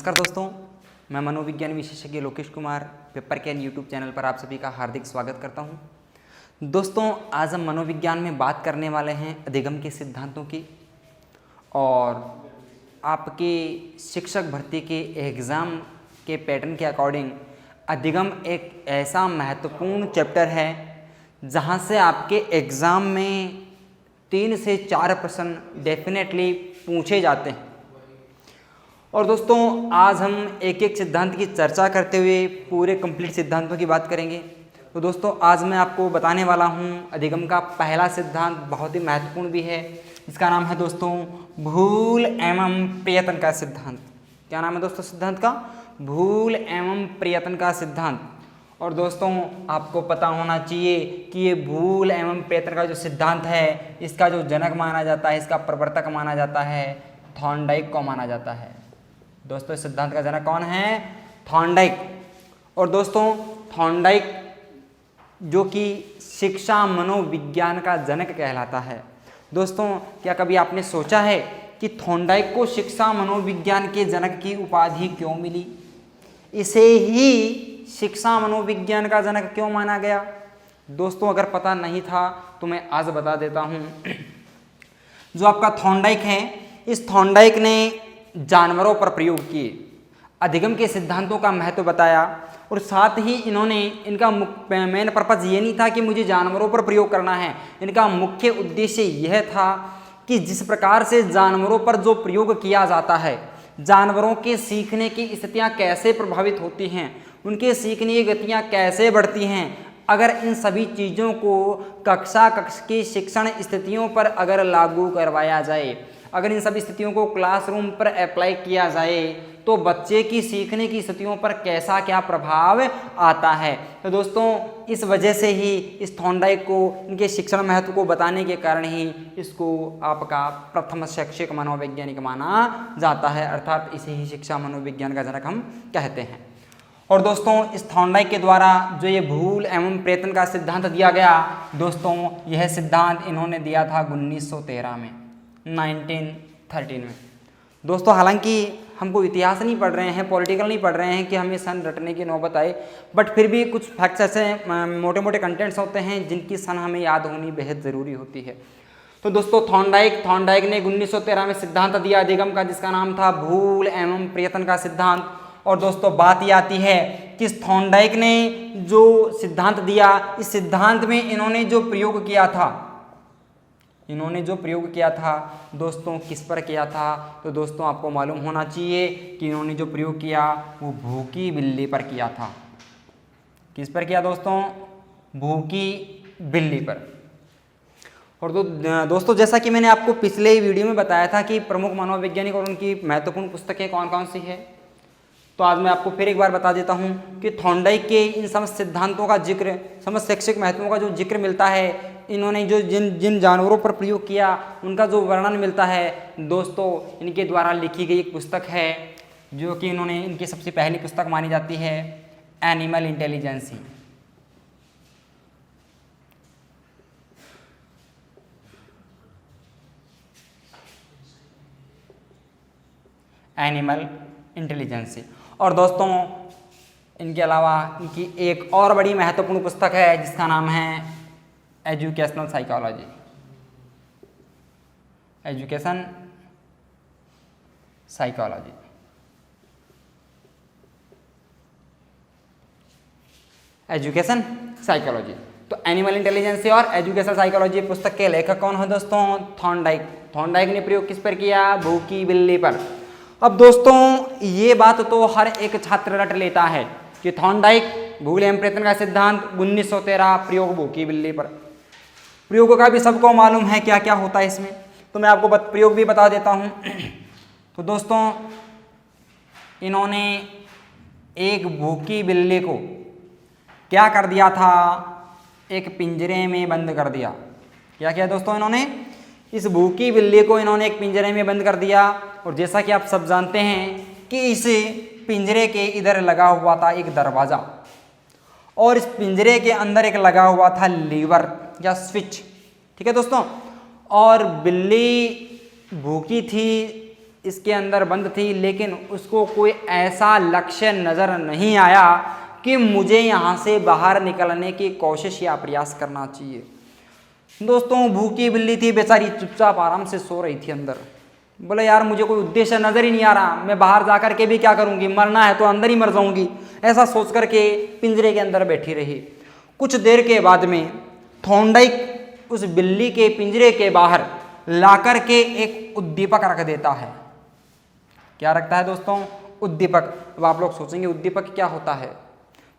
नमस्कार दोस्तों, मैं मनोविज्ञान विशेषज्ञ Lokesh Kumar paper can YouTube channel पर आप सभी का हार्दिक स्वागत करता हूं। दोस्तों, आज हम मनोविज्ञान में बात करने वाले हैं अधिगम के सिद्धांतों की और आपके शिक्षक भर्ती के एग्ज़ाम के पैटर्न के अकॉर्डिंग अधिगम एक ऐसा महत्वपूर्ण चैप्टर है जहां से आपके एग्ज़ाम में 3 से 4 प्रश्न डेफिनेटली पूछे जाते हैं। और दोस्तों, आज हम एक एक सिद्धांत की चर्चा करते हुए पूरे कंप्लीट सिद्धांतों की बात करेंगे। तो दोस्तों, आज मैं आपको बताने वाला हूं अधिगम का पहला सिद्धांत, बहुत ही महत्वपूर्ण भी है। इसका नाम है दोस्तों भूल एवं प्रयत्न का सिद्धांत। क्या नाम है दोस्तों सिद्धांत का? भूल एवं प्रयत्न का सिद्धांत। और दोस्तों, आपको पता होना चाहिए कि ये भूल एवं प्रयत्न का जो सिद्धांत है, इसका जो जनक माना जाता है, इसका प्रवर्तक माना जाता है, थॉर्नडाइक को माना जाता है। दोस्तों, इस सिद्धांत का जनक कौन है? थॉर्नडाइक। और दोस्तों, थॉर्नडाइक जो कि शिक्षा मनोविज्ञान का जनक कहलाता है। दोस्तों, क्या कभी आपने सोचा है कि थॉर्नडाइक को शिक्षा मनोविज्ञान के जनक की उपाधि क्यों मिली? इसे ही शिक्षा मनोविज्ञान का जनक क्यों माना गया? दोस्तों, अगर पता नहीं था तो मैं आज बता देता हूं। जो आपका थॉर्नडाइक है, इस थॉर्नडाइक ने जानवरों पर प्रयोग किए, अधिगम के सिद्धांतों का महत्व बताया और साथ ही इन्होंने इनका मेन पर्पज ये नहीं था कि मुझे जानवरों पर प्रयोग करना है। इनका मुख्य उद्देश्य यह था कि जिस प्रकार से जानवरों पर जो प्रयोग किया जाता है, जानवरों के सीखने की स्थितियां कैसे प्रभावित होती हैं, उनके सीखने की गतियां कैसे बढ़ती हैं, अगर इन सभी चीज़ों को कक्षा की शिक्षण स्थितियों पर अगर लागू करवाया जाए, अगर इन सभी स्थितियों को क्लासरूम पर अप्लाई किया जाए तो बच्चे की सीखने की स्थितियों पर कैसा क्या प्रभाव आता है। तो दोस्तों, इस वजह से ही इस थॉर्नडाइक को, इनके शिक्षण महत्व को बताने के कारण ही इसको आपका प्रथम शैक्षिक मनोवैज्ञानिक माना जाता है, अर्थात इसे ही शिक्षा मनोविज्ञान का जनक हम कहते हैं। और दोस्तों, इस थॉर्नडाइक के द्वारा जो ये भूल एवं प्रयत्न का सिद्धांत दिया गया, दोस्तों यह सिद्धांत इन्होंने दिया था 1913 में, 1913 में। दोस्तों, हालांकि हमको इतिहास नहीं पढ़ रहे हैं, पॉलिटिकल नहीं पढ़ रहे हैं कि हमें सन रटने की नौबत आए, बट फिर भी कुछ फैक्ट्स ऐसे मोटे मोटे कंटेंट्स होते हैं जिनकी सन हमें याद होनी बेहद ज़रूरी होती है। तो दोस्तों, थॉर्नडाइक ने 1913 में सिद्धांत दिया अधिगम का, जिसका नाम था भूल एवं प्रयत्न का सिद्धांत। और दोस्तों, बात ये आती है कि थॉर्नडाइक ने जो सिद्धांत दिया, इस सिद्धांत में इन्होंने जो प्रयोग किया था, दोस्तों किस पर किया था? तो दोस्तों, आपको मालूम होना चाहिए कि इन्होंने जो प्रयोग किया वो भूखी बिल्ली पर किया था। किस पर किया दोस्तों? भूखी बिल्ली पर। और दोस्तों, जैसा कि मैंने आपको पिछले वीडियो में बताया था कि प्रमुख मनोवैज्ञानिक और उनकी महत्वपूर्ण पुस्तकें कौन कौन सी है, तो आज मैं आपको फिर एक बार बता देता हूं कि थॉर्नडाइक के इन समस्त सिद्धांतों का जिक्र, समस्त शैक्षिक महत्वों का जो जिक्र मिलता है, इन्होंने जो जिन जानवरों पर प्रयोग किया उनका जो वर्णन मिलता है, दोस्तों इनके द्वारा लिखी गई एक पुस्तक है जो कि इनकी सबसे पहली पुस्तक मानी जाती है, एनिमल इंटेलिजेंसी। Animal intelligence. और दोस्तों, इनके अलावा इनकी एक और बड़ी महत्वपूर्ण पुस्तक है जिसका नाम है educational psychology. Education psychology. Education psychology. तो एनिमल इंटेलिजेंसी और एजुकेशनल साइकोलॉजी पुस्तक के लेखक कौन है दोस्तों? थॉर्नडाइक। थॉर्नडाइक ने प्रयोग किस पर किया? भूखी बिल्ली पर। अब दोस्तों, ये बात तो हर एक छात्र रट लेता है कि थॉर्नडाइक भूल एवं प्रयत्न का सिद्धांत 1913, प्रयोग भूखी बिल्ली पर। प्रयोग का भी सबको मालूम है क्या क्या होता है इसमें, तो मैं आपको प्रयोग भी बता देता हूं। तो दोस्तों, इन्होंने एक भूखी बिल्ली को क्या कर दिया था? एक पिंजरे में बंद कर दिया। क्या किया दोस्तों? इन्होंने इस भूखी बिल्ली को इन्होंने एक पिंजरे में बंद कर दिया। और जैसा कि आप सब जानते हैं कि इस पिंजरे के इधर लगा हुआ था एक दरवाज़ा, और इस पिंजरे के अंदर एक लगा हुआ था लीवर या स्विच। ठीक है दोस्तों, और बिल्ली भूखी थी इसके अंदर बंद थी, लेकिन उसको कोई ऐसा लक्ष्य नज़र नहीं आया कि मुझे यहाँ से बाहर निकलने की कोशिश या प्रयास करना चाहिए। दोस्तों भूखी बिल्ली थी बेचारी, चुपचाप आराम से सो रही थी अंदर। बोले यार मुझे कोई उद्देश्य नज़र ही नहीं आ रहा, मैं बाहर जा कर के भी क्या करूँगी, मरना है तो अंदर ही मर जाऊँगी, ऐसा सोच करके पिंजरे के अंदर बैठी रही। कुछ देर के बाद में थॉर्नडाइक उस बिल्ली के पिंजरे के बाहर लाकर के एक उद्दीपक रख देता है। क्या रखता है दोस्तों? उद्दीपक। अब आप लोग सोचेंगे उद्दीपक क्या होता है।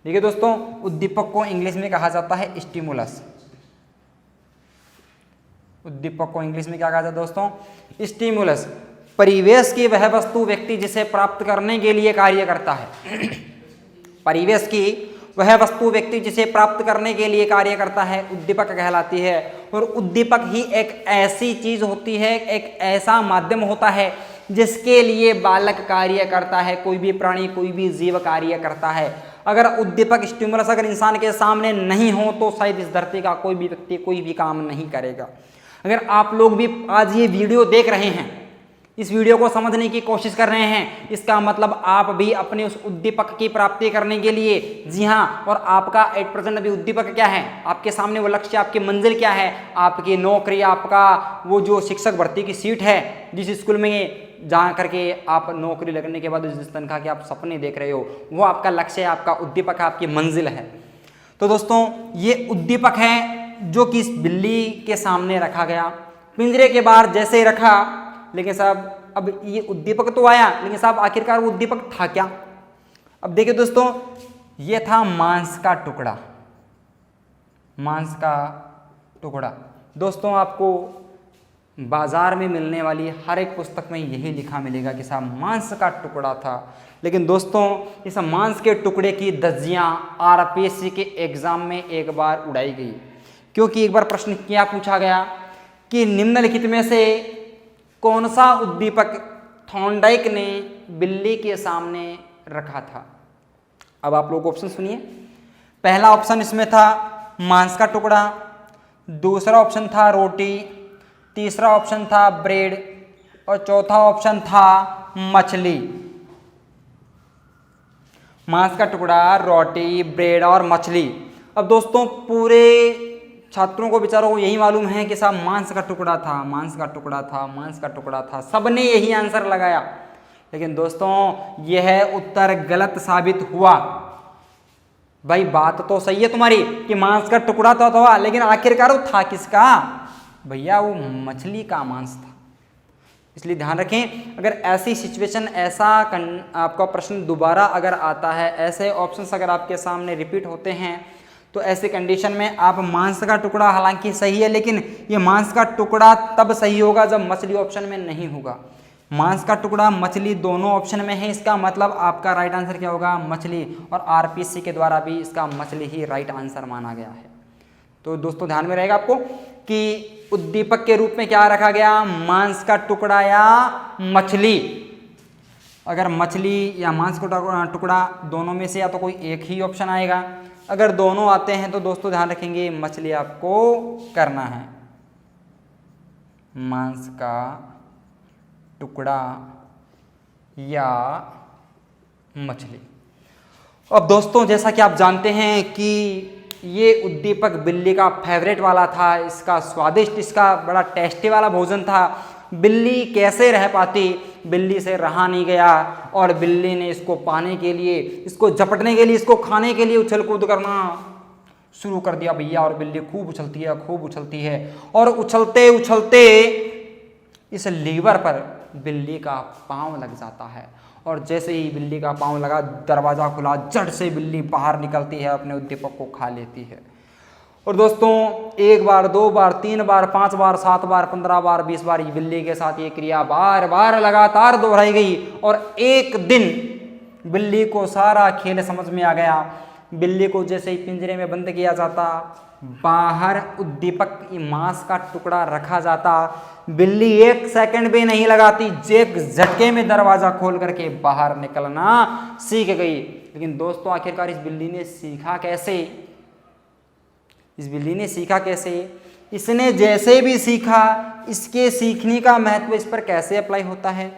देखिए दोस्तों, उद्दीपक को इंग्लिश में कहा जाता है स्टिमुलस। उद्दीपक को इंग्लिश में क्या कहा जाता है दोस्तों? स्टिमुलस। परिवेश की वह वस्तु व्यक्ति जिसे प्राप्त करने के लिए कार्य करता है। परिवेश की वह वस्तु व्यक्ति जिसे प्राप्त करने के लिए कार्य करता है उद्दीपक कहलाती है। और उद्दीपक ही एक ऐसी चीज होती है, एक ऐसा माध्यम होता है जिसके लिए बालक कार्य करता है, कोई भी प्राणी, कोई भी जीव कार्य करता है। अगर उद्दीपक स्टिमुलस अगर इंसान के सामने नहीं हो तो शायद इस धरती का कोई भी व्यक्ति कोई भी काम नहीं करेगा। अगर आप लोग भी आज ये वीडियो देख रहे हैं, इस वीडियो को समझने की कोशिश कर रहे हैं, इसका मतलब आप भी अपने उस उद्दीपक की प्राप्ति करने के लिए, जी हाँ, और आपका एट प्रेजेंट अभी उद्दीपक क्या है, आपके सामने वो लक्ष्य, आपकी मंजिल क्या है, आपकी नौकरी, आपका वो जो शिक्षक भर्ती की सीट है, जिस स्कूल में जा करके आप नौकरी लगने के बाद जिस तनख्वाह के आप सपने देख रहे हो, वो आपका लक्ष्य है, आपका उद्दीपक है, आपकी मंजिल है। तो दोस्तों ये उद्दीपक है जो कि इस बिल्ली के सामने रखा गया, पिंजरे के बाहर जैसे ही रखा। लेकिन साहब अब ये उद्दीपक तो आया, लेकिन साहब आखिरकार वो उद्दीपक था क्या? अब देखिए दोस्तों, ये था मांस का टुकड़ा। मांस का टुकड़ा दोस्तों आपको बाजार में मिलने वाली हर एक पुस्तक में यही लिखा मिलेगा कि साहब मांस का टुकड़ा था। लेकिन दोस्तों इस मांस के टुकड़े की धज्जियां आरपीएससी के एग्जाम में एक बार उड़ाई गई, क्योंकि एक बार प्रश्न क्या पूछा गया कि निम्नलिखित में से कौन सा उद्दीपक थॉर्नडाइक ने बिल्ली के सामने रखा था। अब आप लोग ऑप्शन सुनिए। पहला ऑप्शन इसमें था मांस का टुकड़ा, दूसरा ऑप्शन था रोटी, तीसरा ऑप्शन था ब्रेड और चौथा ऑप्शन था मछली। मांस का टुकड़ा, रोटी, ब्रेड और मछली। अब दोस्तों पूरे छात्रों को बेचारों को यही मालूम है कि साहब मांस का टुकड़ा था, मांस का टुकड़ा था, मांस का टुकड़ा था, सबने यही आंसर लगाया। लेकिन दोस्तों यह उत्तर गलत साबित हुआ। भाई बात तो सही है तुम्हारी कि मांस का टुकड़ा तो था, लेकिन आखिरकार वो था किसका? भैया वो मछली का मांस था। इसलिए ध्यान रखें, अगर ऐसी सिचुएशन, ऐसा आपका प्रश्न दोबारा अगर आता है, ऐसे ऑप्शंस अगर आपके सामने रिपीट होते हैं, तो ऐसे कंडीशन में आप मांस का टुकड़ा हालांकि सही है, लेकिन ये मांस का टुकड़ा तब सही होगा जब मछली ऑप्शन में नहीं होगा। मांस का टुकड़ा, मछली दोनों ऑप्शन में है, इसका मतलब आपका राइट आंसर क्या होगा? मछली। और आरपीएससी के द्वारा भी इसका मछली ही राइट आंसर माना गया है। तो दोस्तों ध्यान में रहेगा आपको कि उद्दीपक के रूप में क्या रखा गया? मांस का टुकड़ा या मछली। अगर मछली या मांस का टुकड़ा दोनों में से या तो कोई एक ही ऑप्शन आएगा। अगर दोनों आते हैं तो दोस्तों ध्यान रखेंगे मछली आपको करना है। मांस का टुकड़ा या मछली। अब दोस्तों जैसा कि आप जानते हैं कि ये उद्दीपक बिल्ली का फेवरेट वाला था, इसका स्वादिष्ट, इसका बड़ा टेस्टी वाला भोजन था। बिल्ली कैसे रह पाती? बिल्ली से रहा नहीं गया और बिल्ली ने इसको पाने के लिए, इसको झपटने के लिए, इसको खाने के लिए उछल कूद करना शुरू कर दिया भैया। और बिल्ली खूब उछलती है, खूब उछलती है और उछलते उछलते इस लीवर पर बिल्ली का पाँव लग जाता है। और जैसे ही बिल्ली का पाँव लगा, दरवाज़ा खुला, झट से बिल्ली बाहर निकलती है, अपने उद्दीपक को खा लेती है। और दोस्तों एक बार, दो बार, 3 बार, 5 बार, 7 बार, 15 बार, 20 बार बिल्ली के साथ ये क्रिया बार बार लगातार दोहराई गई। और एक दिन बिल्ली को सारा खेल समझ में आ गया। बिल्ली को जैसे ही पिंजरे में बंद किया जाता, बाहर उद्दीपक मांस का टुकड़ा रखा जाता, बिल्ली 1 सेकंड भी नहीं लगाती, एक झटके में दरवाजा खोल करके बाहर निकलना सीख गई। लेकिन दोस्तों आखिरकार इस बिल्ली ने सीखा कैसे? इस बिल्ली ने सीखा कैसे? इसने जैसे भी सीखा, इसके सीखने का महत्व इस पर कैसे अप्लाई होता है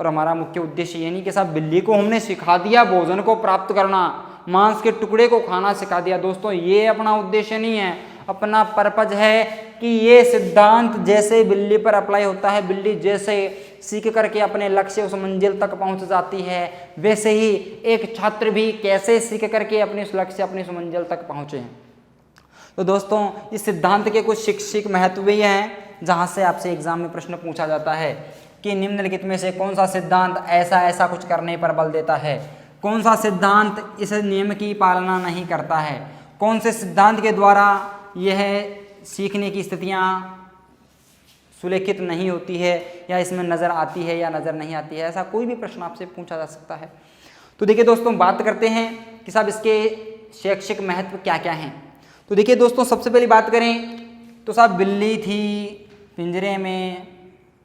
और हमारा मुख्य उद्देश्य ये नहीं कि साहब बिल्ली को हमने सिखा दिया भोजन को प्राप्त करना, मांस के टुकड़े को खाना सिखा दिया। दोस्तों ये अपना उद्देश्य नहीं है, अपना पर्पज है कि ये सिद्धांत जैसे बिल्ली पर अप्लाई होता है, बिल्ली जैसे सीख करके अपने लक्ष्य उस मंजिल तक पहुंच जाती है, वैसे ही एक छात्र भी कैसे सीख करके अपने उस लक्ष्य अपनी उस मंजिल तक पहुंचे। तो दोस्तों इस सिद्धांत के कुछ शैक्षिक महत्व भी हैं, जहां से आपसे एग्जाम में प्रश्न पूछा जाता है कि निम्नलिखित में से कौन सा सिद्धांत ऐसा ऐसा कुछ करने पर बल देता है, कौन सा सिद्धांत इस नियम की पालना नहीं करता है, कौन से सिद्धांत के द्वारा यह सीखने की स्थितियां सुलेखित नहीं होती है या इसमें नज़र आती है या नज़र नहीं आती है, ऐसा कोई भी प्रश्न आपसे पूछा जा सकता है। तो देखिए दोस्तों बात करते हैं कि साहब इसके शैक्षिक महत्व क्या क्या हैं। तो देखिए दोस्तों सबसे पहली बात करें तो साहब बिल्ली थी, पिंजरे में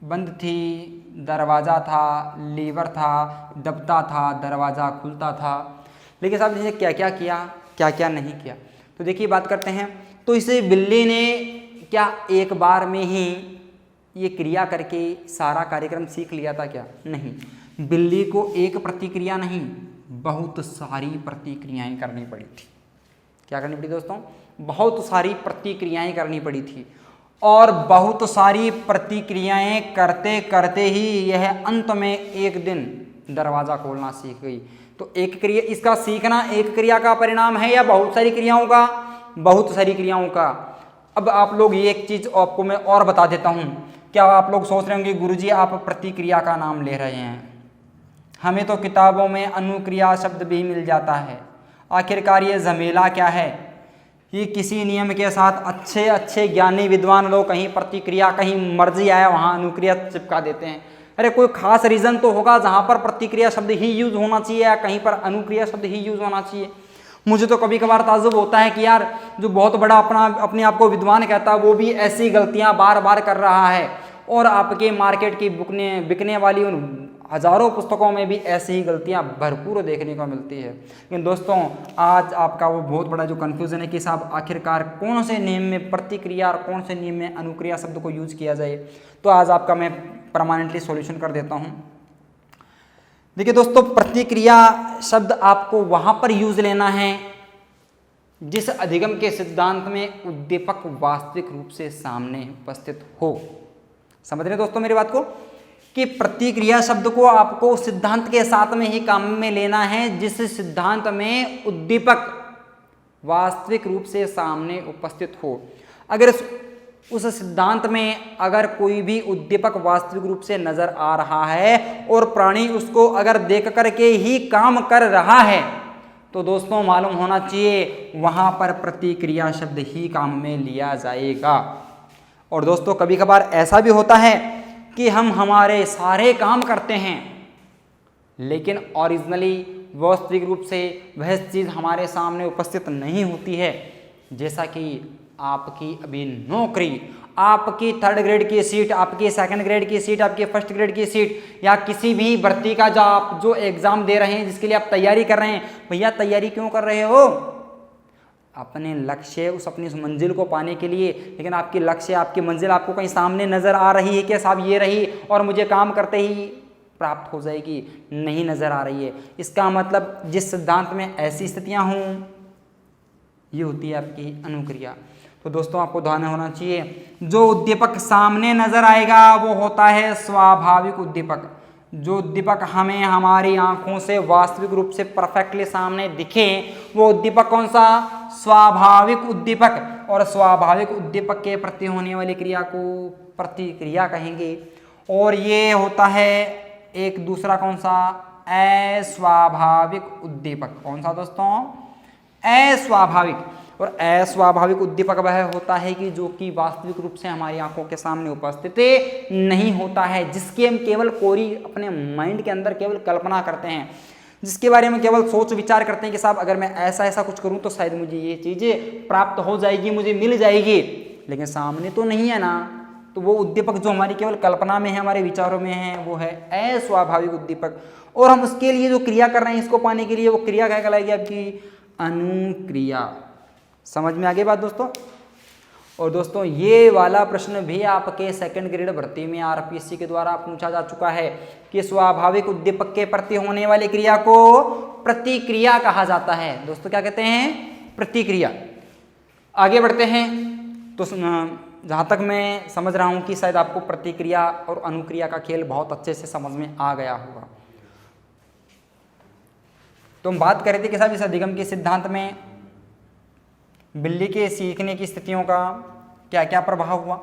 बंद थी, दरवाज़ा था, लीवर था, दबता था, दरवाज़ा खुलता था, लेकिन साहब इसने क्या क्या किया, क्या क्या नहीं किया। तो देखिए बात करते हैं, तो इसे बिल्ली ने क्या एक बार में ही ये क्रिया करके सारा कार्यक्रम सीख लिया था क्या? नहीं, बिल्ली को एक प्रतिक्रिया नहीं बहुत सारी प्रतिक्रियाएं करनी पड़ी थी। क्या करनी पड़ी दोस्तों? बहुत सारी प्रतिक्रियाएं करनी पड़ी थी, और बहुत सारी प्रतिक्रियाएं करते करते ही यह अंत में एक दिन दरवाज़ा खोलना सीख गई। तो एक क्रिया, इसका सीखना एक क्रिया का परिणाम है या बहुत सारी क्रियाओं का? बहुत सारी क्रियाओं का। अब आप लोग ये एक चीज़ आपको मैं और बता देता हूँ, क्या आप लोग सोच रहे होंगे गुरुजी आप प्रतिक्रिया का नाम ले रहे हैं, हमें तो किताबों में अनुक्रिया शब्द भी मिल जाता है, आखिरकार ये झमेला क्या है? ये किसी नियम के साथ अच्छे अच्छे ज्ञानी विद्वान लोग कहीं प्रतिक्रिया, कहीं मर्जी आया वहाँ अनुक्रिया चिपका देते हैं। अरे कोई खास रीज़न तो होगा जहाँ पर प्रतिक्रिया शब्द ही यूज होना चाहिए या कहीं पर अनुक्रिया शब्द ही यूज होना चाहिए। मुझे तो कभी कभार ताज्जुब होता है कि यार जो बहुत बड़ा अपने आप को विद्वान कहता है वो भी ऐसी गलतियाँ बार बार कर रहा है, और आपके मार्केट की बिकने वाली उन हजारों पुस्तकों में भी ऐसी ही गलतियां भरपूर देखने को मिलती है। लेकिन दोस्तों आज आपका वो बहुत बड़ा जो कन्फ्यूज़न है कि साहब आखिरकार कौन से नियम में प्रतिक्रिया और कौन से नियम में अनुक्रिया शब्द को यूज किया जाए, तो आज आपका मैं परमानेंटली सॉल्यूशन कर देता हूं। देखिए दोस्तों प्रतिक्रिया शब्द आपको वहां पर यूज लेना है जिस अधिगम के सिद्धांत में उद्दीपक वास्तविक रूप से सामने उपस्थित हो। समझ रहे दोस्तों मेरी बात को, कि प्रतिक्रिया शब्द को आपको सिद्धांत के साथ में ही काम में लेना है जिस सिद्धांत में उद्दीपक वास्तविक रूप से सामने उपस्थित हो। अगर उस सिद्धांत में अगर कोई भी उद्दीपक वास्तविक रूप से नजर आ रहा है और प्राणी उसको अगर देख करके ही काम कर रहा है, तो दोस्तों मालूम होना चाहिए वहां पर प्रतिक्रिया शब्द ही काम में लिया जाएगा। और दोस्तों कभी कभार ऐसा भी होता है कि हम हमारे सारे काम करते हैं लेकिन ओरिजिनली वास्तविक रूप से वह चीज़ हमारे सामने उपस्थित नहीं होती है। जैसा कि आपकी अभी नौकरी, आपकी 3rd ग्रेड की सीट, आपकी 2nd ग्रेड की सीट, आपकी 1st ग्रेड की सीट, या किसी भी भर्ती का जो आप जो एग्ज़ाम दे रहे हैं जिसके लिए आप तैयारी कर रहे हैं, भैया तैयारी क्यों कर रहे हो? अपने लक्ष्य अपनी उस मंजिल को पाने के लिए। लेकिन आपकी लक्ष्य आपकी मंजिल आपको कहीं सामने नज़र आ रही है कि साहब ये रही और मुझे काम करते ही प्राप्त हो जाएगी? नहीं नज़र आ रही है। इसका मतलब जिस सिद्धांत में ऐसी स्थितियां हों ये होती है आपकी अनुक्रिया। तो दोस्तों आपको ध्यान होना चाहिए जो उद्दीपक सामने नज़र आएगा वो होता है स्वाभाविक उद्दीपक। जो उद्दीपक हमें हमारी आंखों से वास्तविक रूप से परफेक्टली सामने दिखे वो उद्दीपक कौन सा? स्वाभाविक उद्दीपक। और स्वाभाविक उद्दीपक के प्रति होने वाली क्रिया को प्रतिक्रिया कहेंगे। और ये होता है एक दूसरा कौन सा? अस्वाभाविक उद्दीपक। कौन सा दोस्तों? अस्वाभाविक। और अस्वाभाविक उद्दीपक वह होता है कि जो कि वास्तविक रूप से हमारी आंखों के सामने उपस्थित नहीं होता है, जिसकी हम केवल कोरी अपने माइंड के अंदर केवल कल्पना करते हैं, जिसके बारे में केवल सोच विचार करते हैं कि साहब अगर मैं ऐसा ऐसा कुछ करूं तो शायद मुझे ये चीज़ें प्राप्त हो जाएगी, मुझे मिल जाएगी, लेकिन सामने तो नहीं है ना। तो वो उद्दीपक जो हमारी केवल कल्पना में है, हमारे विचारों में है, वो है अस्वाभाविक उद्दीपक। और हम उसके लिए जो क्रिया कर रहे हैं इसको पाने के लिए वो क्रिया क्या कहलाएगी? आपकी अनुक्रिया। समझ में आ गई बात दोस्तों? और दोस्तों ये वाला प्रश्न भी आपके सेकंड ग्रेड भर्ती में आरपीएससी के द्वारा पूछा जा चुका है कि स्वाभाविक उद्दीपक के प्रति होने वाली क्रिया को प्रतिक्रिया कहा जाता है। दोस्तों क्या कहते हैं? प्रतिक्रिया। आगे बढ़ते हैं। तो जहाँ तक मैं समझ रहा हूँ कि शायद आपको प्रतिक्रिया और अनुक्रिया का खेल बहुत अच्छे से समझ में आ गया होगा। तो हम बात कर रहे थे कि साहब इस अधिगम के सिद्धांत में बिल्ली के सीखने की स्थितियों का क्या क्या प्रभाव हुआ,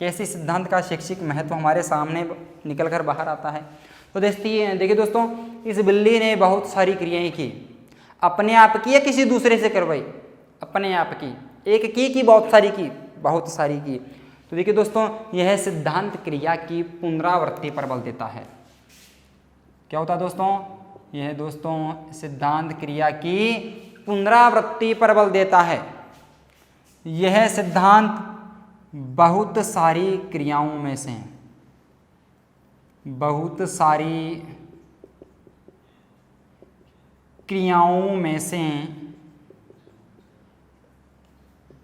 कैसे सिद्धांत का शैक्षिक महत्व हमारे सामने निकल कर बाहर आता है। तो देखिए दोस्तों, इस बिल्ली ने बहुत सारी क्रियाएं की, अपने आप की या किसी दूसरे से करवाई? अपने आप की। एक की बहुत सारी की? बहुत सारी की। तो देखिए दोस्तों, यह सिद्धांत क्रिया की पुनरावृत्ति पर बल देता है। क्या होता है दोस्तों? यह दोस्तों सिद्धांत क्रिया की पुनरावृत्ति पर बल देता है। यह सिद्धांत बहुत सारी क्रियाओं में से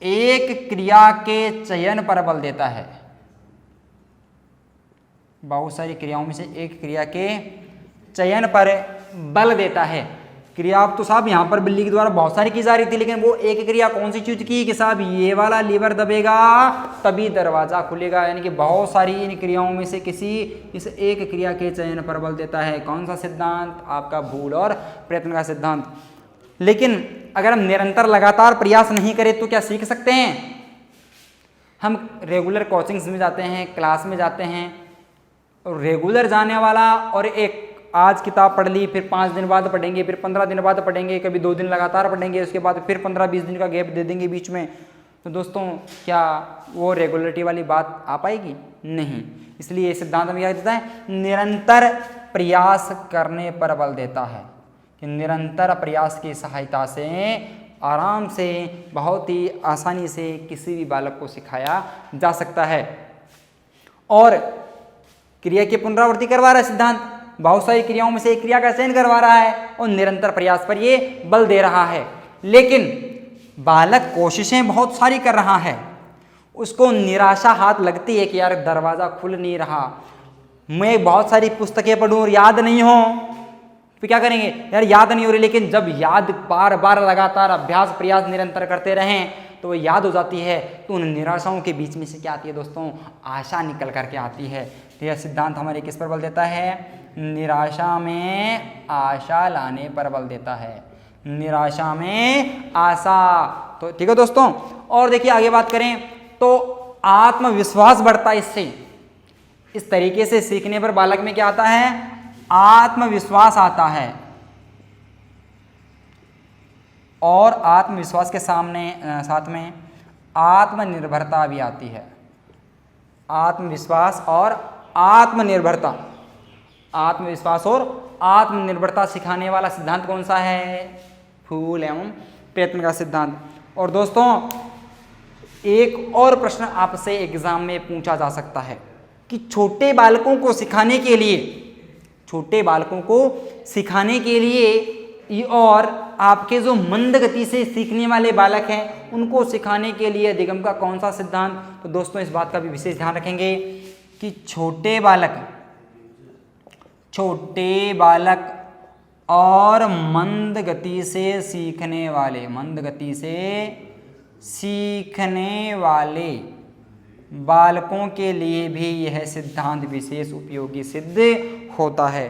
एक क्रिया के चयन पर बल देता है। बहुत सारी क्रियाओं में से एक क्रिया के चयन पर बल देता है। क्रिया अब तो साहब यहाँ पर बिल्ली के द्वारा बहुत सारी की जा रही थी, लेकिन वो एक क्रिया कौन सी चूज की कि साहब ये वाला लीवर दबेगा तभी दरवाजा खुलेगा। यानी कि बहुत सारी इन क्रियाओं में से किसी इस एक क्रिया के चयन पर बल देता है। कौन सा सिद्धांत? आपका भूल और प्रयत्न का सिद्धांत। लेकिन अगर हम निरंतर लगातार प्रयास नहीं करें तो क्या सीख सकते हैं? हम रेगुलर कोचिंग्स में जाते हैं, क्लास में जाते हैं, और रेगुलर जाने वाला और एक आज किताब पढ़ ली, फिर 5 दिन बाद पढ़ेंगे, फिर 15 दिन बाद पढ़ेंगे, कभी 2 दिन लगातार पढ़ेंगे, उसके बाद फिर 15-20 दिन का गैप दे देंगे बीच में, तो दोस्तों क्या वो रेगुलरिटी वाली बात आ पाएगी? नहीं। इसलिए सिद्धांत में क्या देता है? निरंतर प्रयास करने पर बल देता है कि निरंतर प्रयास की सहायता से आराम से, बहुत ही आसानी से किसी भी बालक को सिखाया जा सकता है। और क्रिया की पुनरावृत्ति करवा रहा है सिद्धांत, बहुत सारी क्रियाओं में से एक क्रिया का चयन करवा रहा है और निरंतर प्रयास पर ये बल दे रहा है। लेकिन बालक कोशिशें बहुत सारी कर रहा है, उसको निराशा हाथ लगती है कि यार दरवाज़ा खुल नहीं रहा, मैं बहुत सारी पुस्तकें पढ़ूं और याद नहीं हो, तो क्या करेंगे? यार याद नहीं हो रही। लेकिन जब याद बार बार लगातार अभ्यास प्रयास निरंतर करते रहें तो वो याद हो जाती है। तो उन निराशाओं के बीच में से क्या आती है दोस्तों? आशा निकल करके आती है। तो यह सिद्धांत हमारे किस पर बल देता है? निराशा में आशा लाने पर बल देता है। निराशा में आशा। तो ठीक है दोस्तों। और देखिए आगे बात करें तो आत्मविश्वास बढ़ता है इससे। इस तरीके से सीखने पर बालक में क्या आता है? आत्मविश्वास आता है। और आत्मविश्वास के साथ में आत्मनिर्भरता भी आती है। आत्मविश्वास और आत्मनिर्भरता। आत्मविश्वास और आत्मनिर्भरता सिखाने वाला सिद्धांत कौन सा है? फूल एवं प्रयत्न का सिद्धांत। और दोस्तों एक और प्रश्न आपसे एग्जाम में पूछा जा सकता है कि छोटे बालकों को सिखाने के लिए और आपके जो मंद गति से सीखने वाले बालक हैं उनको सिखाने के लिए अधिगम का कौन सा सिद्धांत? तो दोस्तों इस बात का भी विशेष ध्यान रखेंगे कि छोटे बालक और मंद गति से सीखने वाले बालकों के लिए भी यह सिद्धांत विशेष उपयोगी सिद्ध होता है।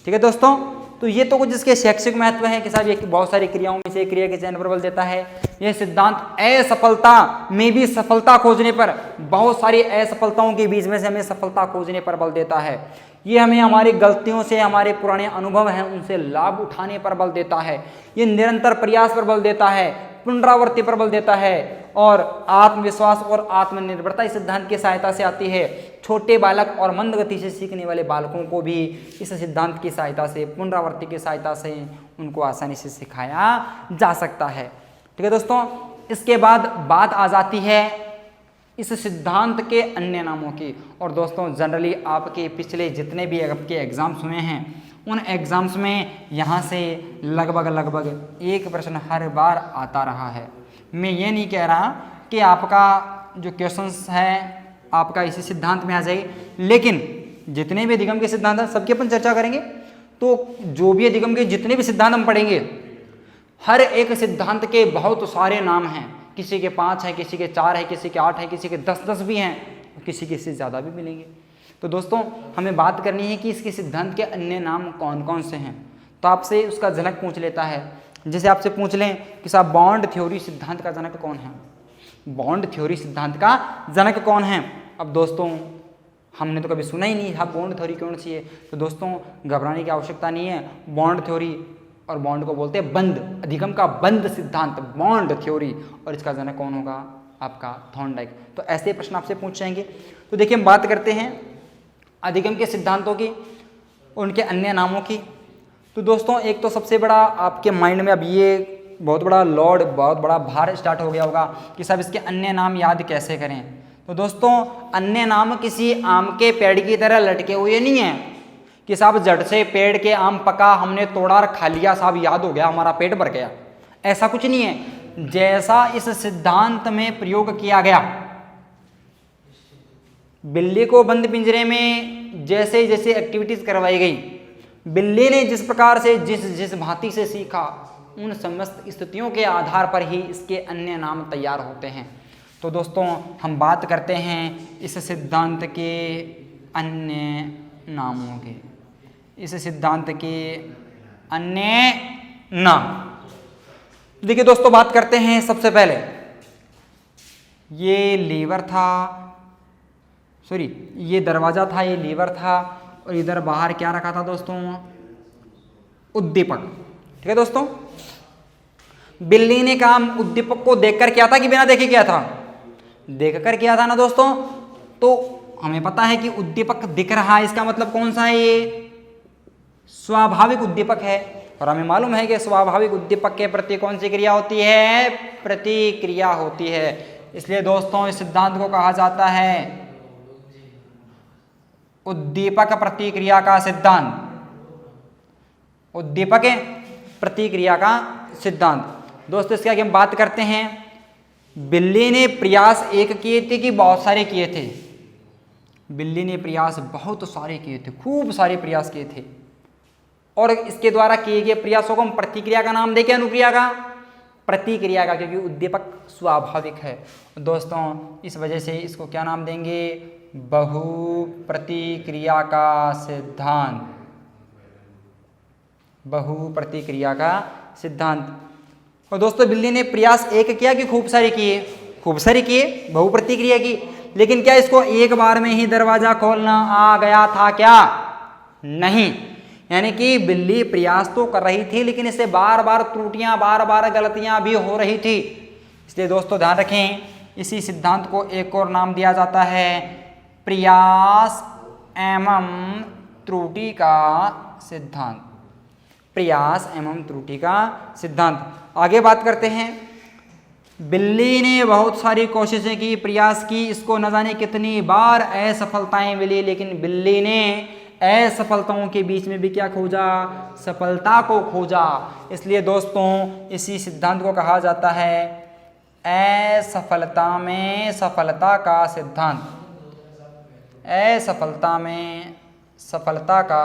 ठीक है दोस्तों। तो ये तो कुछ इसके शैक्षिक महत्व है कि साहब ये बहुत सारी क्रियाओं में से क्रिया के चयन पर बल देता है। यह सिद्धांत असफलता में भी सफलता खोजने पर, बहुत सारी असफलताओं के बीच में से हमें सफलता खोजने पर बल देता है। ये हमें हमारी गलतियों से, हमारे पुराने अनुभव हैं उनसे लाभ उठाने पर बल देता है। ये निरंतर प्रयास पर बल देता है, पुनरावृत्ति पर बल देता है, और आत्मविश्वास और आत्मनिर्भरता इस सिद्धांत की सहायता से आती है। छोटे बालक और मंद गति से सीखने वाले बालकों को भी इस सिद्धांत की सहायता से, पुनरावृत्ति की सहायता से उनको आसानी से सिखाया जा सकता है। ठीक है दोस्तों। इसके बाद बात आ जाती है इस सिद्धांत के अन्य नामों की। और दोस्तों जनरली आपके पिछले जितने भी आपके एग्जाम्स हुए हैं उन एग्जाम्स में यहाँ से लगभग एक प्रश्न हर बार आता रहा है। मैं ये नहीं कह रहा कि आपका जो क्वेश्चंस है आपका इसी सिद्धांत में आ जाएगी। लेकिन जितने भी अधिगम के सिद्धांत हैं सबकी अपन चर्चा करेंगे। तो जो भी अधिगम के जितने भी सिद्धांत हम पढ़ेंगे, हर एक सिद्धांत के बहुत सारे नाम हैं। किसी के 5 हैं, किसी के 4 हैं, किसी के 8 हैं, किसी के 10 भी हैं, किसी के इससे ज़्यादा भी मिलेंगे। तो दोस्तों हमें बात करनी है कि इसके सिद्धांत के अन्य नाम कौन कौन से हैं। तो आपसे उसका जनक पूछ लेता है। जैसे आपसे पूछ लें कि साहब बॉन्ड थ्योरी सिद्धांत का जनक कौन है, बॉन्ड थ्योरी सिद्धांत का जनक कौन है। अब दोस्तों हमने तो कभी सुना ही नहीं था बॉन्ड थ्योरी कौन सी है। तो दोस्तों घबराने की आवश्यकता नहीं है। बॉन्ड थ्योरी, और बॉन्ड को बोलते हैं बंद, अधिगम का बंद सिद्धांत बॉन्ड थ्योरी, और इसका जनक कौन होगा आपका थॉर्नडाइक। तो ऐसे प्रश्न आपसे पूछ जाएंगे। तो देखिए हम बात करते हैं अधिगम के सिद्धांतों की, उनके अन्य नामों की। तो दोस्तों एक तो सबसे बड़ा आपके माइंड में अब ये बहुत बड़ा लोड, बहुत बड़ा भार स्टार्ट हो गया होगा कि सब इसके अन्य नाम याद कैसे करें। तो दोस्तों अन्य नाम किसी आम के पेड़ की तरह लटके हुए नहीं है कि साहब जड़ से पेड़ के आम पका, हमने तोड़ा और खा लिया, साहब याद हो गया, हमारा पेट भर गया। ऐसा कुछ नहीं है। जैसा इस सिद्धांत में प्रयोग किया गया, बिल्ली को बंद पिंजरे में जैसे जैसे एक्टिविटीज करवाई गई, बिल्ली ने जिस प्रकार से जिस भांति से सीखा, उन समस्त स्थितियों के आधार पर ही इसके अन्य नाम तैयार होते हैं। तो दोस्तों हम बात करते हैं इस सिद्धांत के अन्य नामों के, इस सिद्धांत के अन्य नाम। देखिए दोस्तों बात करते हैं सबसे पहले, ये लीवर था, सॉरी ये दरवाजा था, ये लीवर था, और इधर बाहर क्या रखा था दोस्तों, उद्दीपक। ठीक है दोस्तों, बिल्ली ने काम उद्दीपक को देखकर किया था कि बिना देखे किया था, देखकर किया था ना दोस्तों। तो हमें पता है कि उद्दीपक दिख रहा है, इसका मतलब कौन सा है, ये स्वाभाविक उद्दीपक है। और हमें मालूम है कि स्वाभाविक उद्दीपक के प्रति कौन सी क्रिया होती है, प्रतिक्रिया होती है। इसलिए दोस्तों इस सिद्धांत को कहा जाता है उद्दीपक प्रतिक्रिया का सिद्धांत, उद्दीपक प्रतिक्रिया का सिद्धांत। दोस्तों इसके आगे हम बात करते हैं, बिल्ली ने प्रयास एक किए थे कि बहुत सारे किए थे, बिल्ली ने प्रयास बहुत सारे किए थे, खूब सारे प्रयास किए थे। और इसके द्वारा किए गए प्रयासों को हम प्रतिक्रिया का नाम दें, अनुक्रिया का, प्रतिक्रिया का, क्योंकि उद्दीपक स्वाभाविक है। दोस्तों इस वजह से इसको क्या नाम देंगे, बहु प्रतिक्रिया का सिद्धांत, बहु प्रतिक्रिया का सिद्धांत। और दोस्तों बिल्ली ने प्रयास एक किया कि खूब सारे किए, खूब सारे किए, बहु प्रतिक्रिया की। लेकिन क्या इसको एक बार में ही दरवाजा खोलना आ गया था क्या, नहीं। यानी कि बिल्ली प्रयास तो कर रही थी, लेकिन इससे बार बार त्रुटियां, बार बार गलतियां भी हो रही थी। इसलिए दोस्तों ध्यान रखें, इसी सिद्धांत को एक और नाम दिया जाता है प्रयास एवं त्रुटि का सिद्धांत, प्रयास एवं त्रुटि का सिद्धांत। आगे बात करते हैं, बिल्ली ने बहुत सारी कोशिशें की, प्रयास की, इसको न जाने कितनी बार असफलताएं मिली, लेकिन बिल्ली ने असफलताओं के बीच में भी क्या खोजा, सफलता को खोजा। इसलिए दोस्तों इसी सिद्धांत को कहा जाता है असफलता में सफलता का सिद्धांत, असफलता में सफलता का